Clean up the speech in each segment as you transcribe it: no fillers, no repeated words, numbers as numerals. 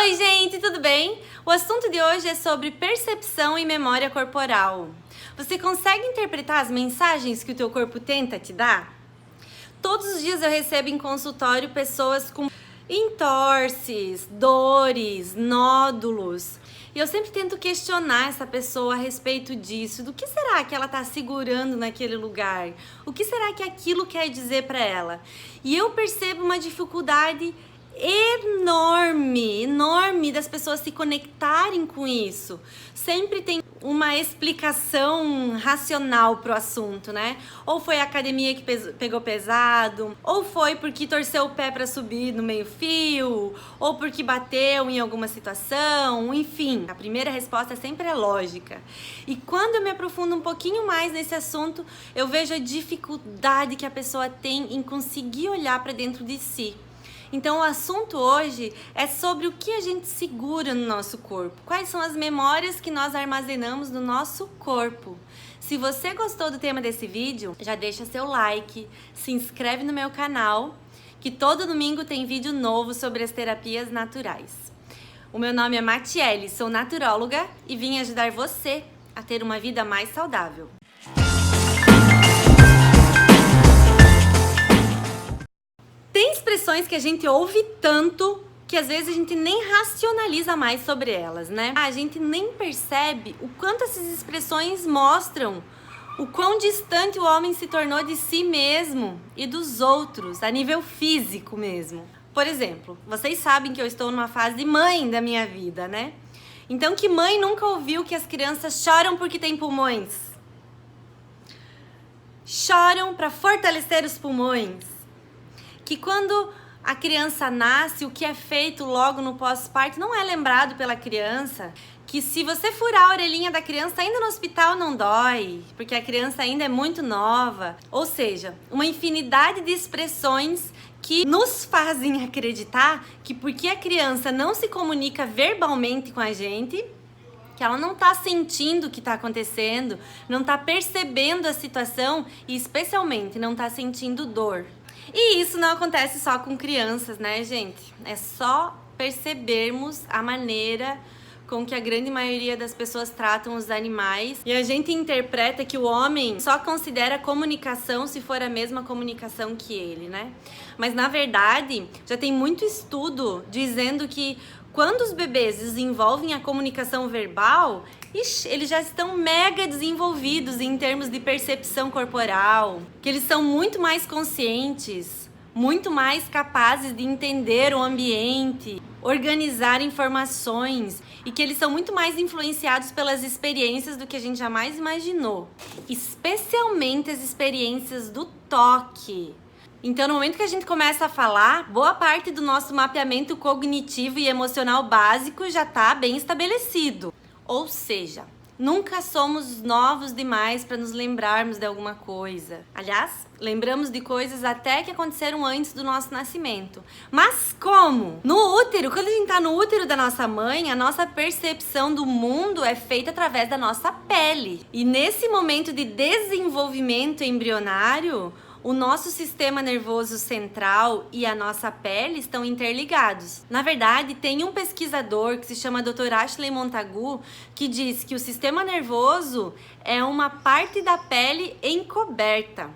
Oi gente, tudo bem? O assunto de hoje é sobre percepção e memória corporal. Você consegue interpretar as mensagens que o teu corpo tenta te dar? Todos os dias eu recebo em consultório pessoas com entorses, dores, nódulos. E eu sempre tento questionar essa pessoa a respeito disso. Do que será que ela está segurando naquele lugar? O que será que aquilo quer dizer para ela? E eu percebo uma dificuldade enorme das pessoas se conectarem com isso. Sempre tem uma explicação racional pro assunto, né? Ou foi a academia que pegou pesado, ou foi porque torceu o pé para subir no meio-fio, ou porque bateu em alguma situação, enfim. A primeira resposta sempre é lógica. E quando eu me aprofundo um pouquinho mais nesse assunto, eu vejo a dificuldade que a pessoa tem em conseguir olhar para dentro de si. Então o assunto hoje é sobre o que a gente segura no nosso corpo. Quais são as memórias que nós armazenamos no nosso corpo. Se você gostou do tema desse vídeo, já deixa seu like, se inscreve no meu canal, que todo domingo tem vídeo novo sobre as terapias naturais. O meu nome é Matiele, sou naturóloga e vim ajudar você a ter uma vida mais saudável. Tem expressões que a gente ouve tanto que às vezes a gente nem racionaliza mais sobre elas, né? A gente nem percebe o quanto essas expressões mostram o quão distante o homem se tornou de si mesmo e dos outros, a nível físico mesmo. Por exemplo, vocês sabem que eu estou numa fase de mãe da minha vida, né? Então, que mãe nunca ouviu que as crianças choram porque têm pulmões? Choram para fortalecer os pulmões. Que quando a criança nasce, o que é feito logo no pós-parto não é lembrado pela criança. Que se você furar a orelhinha da criança, ainda no hospital não dói, porque a criança ainda é muito nova. Ou seja, uma infinidade de expressões que nos fazem acreditar que porque a criança não se comunica verbalmente com a gente, que ela não está sentindo o que está acontecendo, não está percebendo a situação e especialmente não está sentindo dor. E isso não acontece só com crianças, né, gente? É só percebermos a maneira com que a grande maioria das pessoas tratam os animais. E a gente interpreta que o homem só considera comunicação se for a mesma comunicação que ele, né? Mas, na verdade, já tem muito estudo dizendo que quando os bebês desenvolvem a comunicação verbal, eles já estão mega desenvolvidos em termos de percepção corporal, que eles são muito mais conscientes, muito mais capazes de entender o ambiente, organizar informações e que eles são muito mais influenciados pelas experiências do que a gente jamais imaginou, especialmente as experiências do toque. Então, no momento que a gente começa a falar, boa parte do nosso mapeamento cognitivo e emocional básico já está bem estabelecido. Ou seja, nunca somos novos demais para nos lembrarmos de alguma coisa. Aliás, lembramos de coisas até que aconteceram antes do nosso nascimento. Mas como? No útero, quando a gente está no útero da nossa mãe, a nossa percepção do mundo é feita através da nossa pele. E nesse momento de desenvolvimento embrionário, o nosso sistema nervoso central e a nossa pele estão interligados. Na verdade, tem um pesquisador que se chama Dr. Ashley Montagu que diz que o sistema nervoso é uma parte da pele encoberta.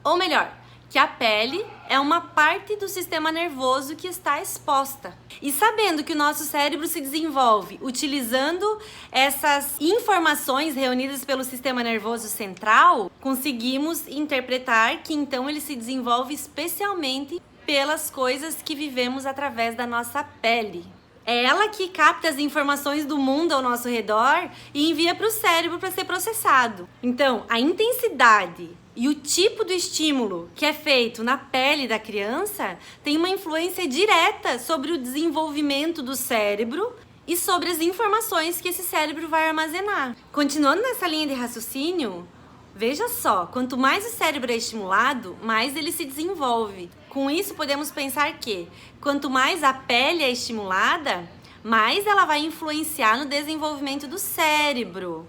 Ou melhor, que a pele é uma parte do sistema nervoso que está exposta. E sabendo que o nosso cérebro se desenvolve utilizando essas informações reunidas pelo sistema nervoso central, conseguimos interpretar que então ele se desenvolve especialmente pelas coisas que vivemos através da nossa pele. É ela que capta as informações do mundo ao nosso redor e envia para o cérebro para ser processado. Então, a intensidade e o tipo do estímulo que é feito na pele da criança tem uma influência direta sobre o desenvolvimento do cérebro e sobre as informações que esse cérebro vai armazenar. Continuando nessa linha de raciocínio, veja só, quanto mais o cérebro é estimulado, mais ele se desenvolve. Com isso, podemos pensar que, quanto mais a pele é estimulada, mais ela vai influenciar no desenvolvimento do cérebro.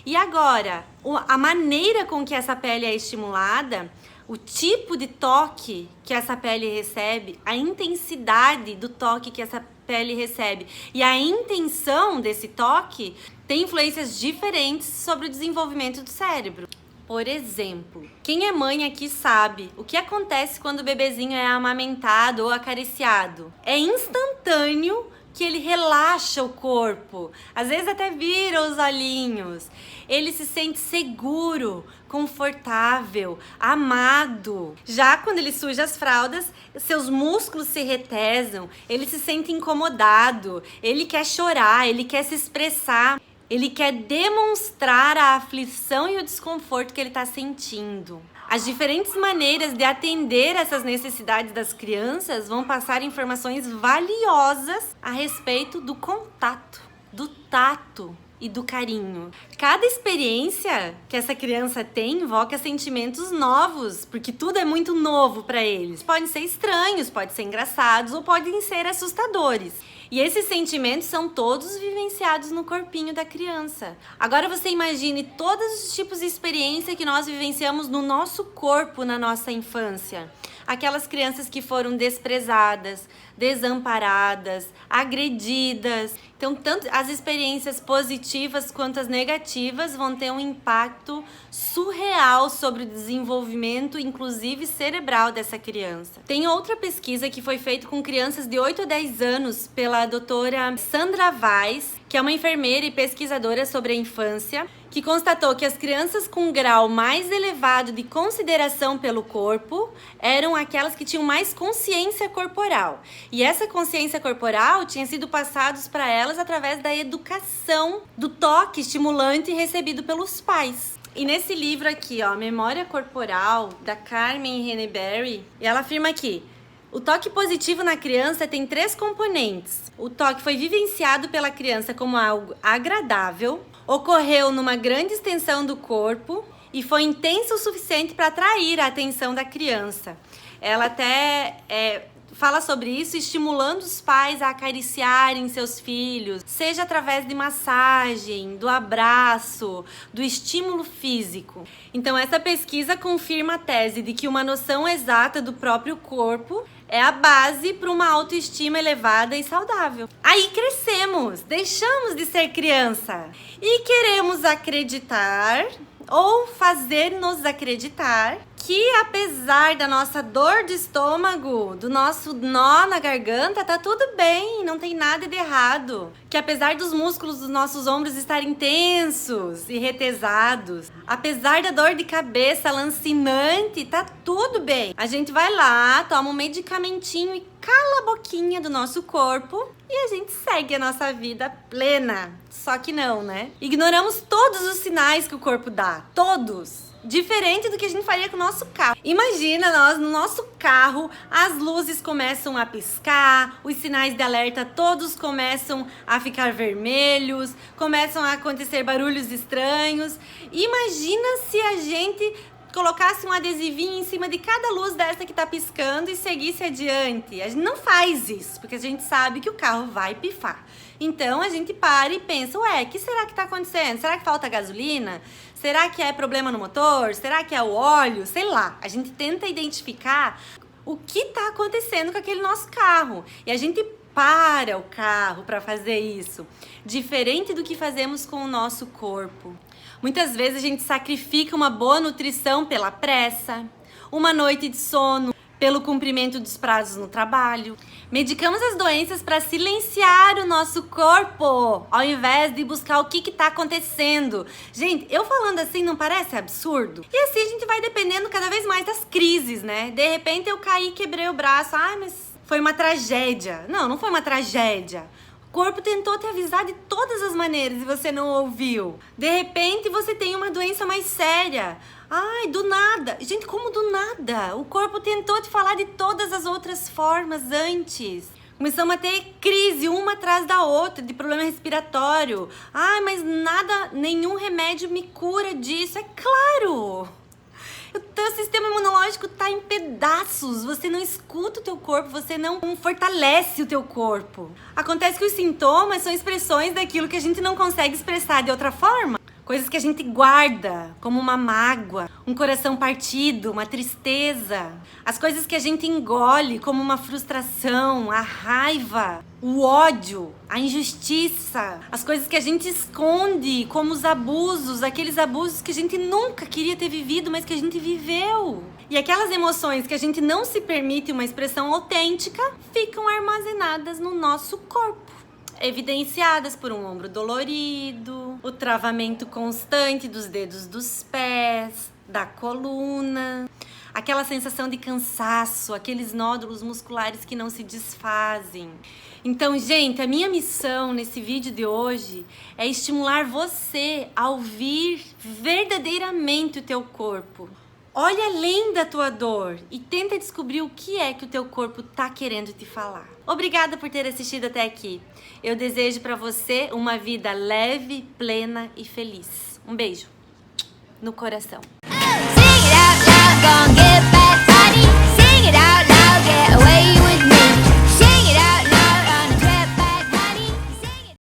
E agora, a maneira com que essa pele é estimulada, o tipo de toque que essa pele recebe, a intensidade do toque que essa pele recebe e a intenção desse toque tem influências diferentes sobre o desenvolvimento do cérebro. Por exemplo, quem é mãe aqui sabe o que acontece quando o bebezinho é amamentado ou acariciado. É instantâneo que ele relaxa o corpo, às vezes até vira os olhinhos. Ele se sente seguro, confortável, amado. Já quando ele suja as fraldas, seus músculos se retesam, ele se sente incomodado, ele quer chorar, ele quer se expressar. Ele quer demonstrar a aflição e o desconforto que ele está sentindo. As diferentes maneiras de atender essas necessidades das crianças vão passar informações valiosas a respeito do contato, do tato e do carinho. Cada experiência que essa criança tem invoca sentimentos novos, porque tudo é muito novo para eles. Podem ser estranhos, podem ser engraçados ou podem ser assustadores. E esses sentimentos são todos vivenciados no corpinho da criança. Agora você imagine todos os tipos de experiência que nós vivenciamos no nosso corpo na nossa infância. Aquelas crianças que foram desprezadas, desamparadas, agredidas. Então, tanto as experiências positivas quanto as negativas vão ter um impacto surreal sobre o desenvolvimento, inclusive cerebral, dessa criança. Tem outra pesquisa que foi feita com crianças de 8 a 10 anos pela doutora Sandra Weiss, que é uma enfermeira e pesquisadora sobre a infância, que constatou que as crianças com um grau mais elevado de consideração pelo corpo eram aquelas que tinham mais consciência corporal. E essa consciência corporal tinha sido passada para elas através da educação, do toque estimulante recebido pelos pais. E nesse livro aqui, ó, Memória Corporal, da Carmen Henneberry, ela afirma aqui: o toque positivo na criança tem 3 componentes. O toque foi vivenciado pela criança como algo agradável, ocorreu numa grande extensão do corpo e foi intenso o suficiente para atrair a atenção da criança. Ela até fala sobre isso, estimulando os pais a acariciarem seus filhos, seja através de massagem, do abraço, do estímulo físico. Então, essa pesquisa confirma a tese de que uma noção exata do próprio corpo é a base para uma autoestima elevada e saudável. Aí crescemos, deixamos de ser criança e queremos acreditar ou fazer-nos acreditar que, apesar da nossa dor de estômago, do nosso nó na garganta, tá tudo bem, não tem nada de errado. Que apesar dos músculos dos nossos ombros estarem tensos e retesados, apesar da dor de cabeça lancinante, tá tudo bem. A gente vai lá, toma um medicamentinho e cala a boquinha do nosso corpo e a gente segue a nossa vida plena. Só que não, né? Ignoramos todos os sinais que o corpo dá, todos. Diferente do que a gente faria com o nosso carro. Imagina nós, no nosso carro, as luzes começam a piscar, os sinais de alerta todos começam a ficar vermelhos, começam a acontecer barulhos estranhos. Imagina se a gente colocasse um adesivinho em cima de cada luz dessa que tá piscando e seguisse adiante. A gente não faz isso, porque a gente sabe que o carro vai pifar. Então a gente para e pensa, ué, o que será que tá acontecendo? Será que falta gasolina? Será que é problema no motor? Será que é o óleo? Sei lá. A gente tenta identificar o que tá acontecendo com aquele nosso carro. E a gente para o carro para fazer isso. Diferente do que fazemos com o nosso corpo. Muitas vezes a gente sacrifica uma boa nutrição pela pressa, uma noite de sono pelo cumprimento dos prazos no trabalho. Medicamos as doenças para silenciar o nosso corpo, ao invés de buscar o que está acontecendo. Gente, eu falando assim não parece absurdo? E assim a gente vai dependendo cada vez mais das crises, né? De repente eu caí, quebrei o braço. Ai, mas foi uma tragédia. Não, não foi uma tragédia. O corpo tentou te avisar de todas as maneiras e você não ouviu. De repente você tem uma doença mais séria. Ai, do nada. Gente, como do nada? O corpo tentou te falar de todas as outras formas antes. Começamos a ter crise uma atrás da outra, de problema respiratório. Ai, mas nada, nenhum remédio me cura disso. É claro! O teu sistema imunológico tá em pedaços, você não escuta o teu corpo, você não fortalece o teu corpo. Acontece que os sintomas são expressões daquilo que a gente não consegue expressar de outra forma. coisas que a gente guarda, como uma mágoa, um coração partido, uma tristeza, as coisas que a gente engole, como uma frustração, a raiva, o ódio, a injustiça, as coisas que a gente esconde, como os abusos, aqueles abusos que a gente nunca queria ter vivido, mas que a gente viveu. E aquelas emoções que a gente não se permite uma expressão autêntica, ficam armazenadas no nosso corpo, evidenciadas por um ombro dolorido, o travamento constante dos dedos dos pés, da coluna, aquela sensação de cansaço, aqueles nódulos musculares que não se desfazem. Então, gente, a minha missão nesse vídeo de hoje é estimular você a ouvir verdadeiramente o teu corpo. Olha além da tua dor e tenta descobrir o que é que o teu corpo tá querendo te falar. Obrigada por ter assistido até aqui. Eu desejo para você uma vida leve, plena e feliz. Um beijo no coração. Sing it out loud, gon' get back, honey. Sing it out loud, get away.